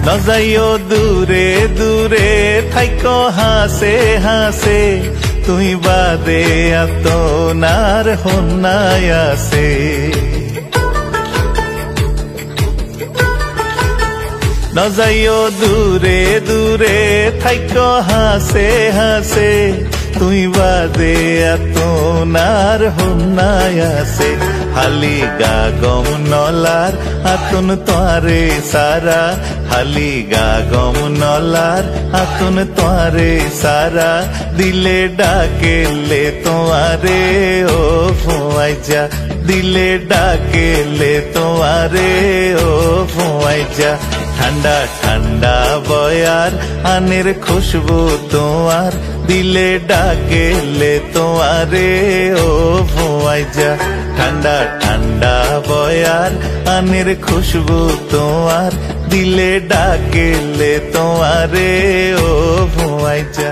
নজাইও দূরে দূরে থাইকো হাসে হাসে তুই বাদে আতনার হন্যায় আছে নজাইও দূরে দূরে থাইকো হাসে হাসে তুই বাদে আতনার হন্যায় আছে হালি গা গম নলার আতুন তোয়ারে সারা হালি গা গম নলার আতুন তোয়ারে সারা দিলে ডাকেলে তোয়ারে ও ফোয়াই যা দিলে ডাকেলে তোয়ারে ও ফোয়াই যা ঠান্ডা ঠান্ডা বয়ার আনের খুশবু তোমার দিলে ডাকেলে তোমারে ও ভোয়াই যা ঠান্ডা ঠান্ডা বয়ার আনের খুশবু তোমার দিলে ডাকেলে তোমারে ও ভোয়াই যা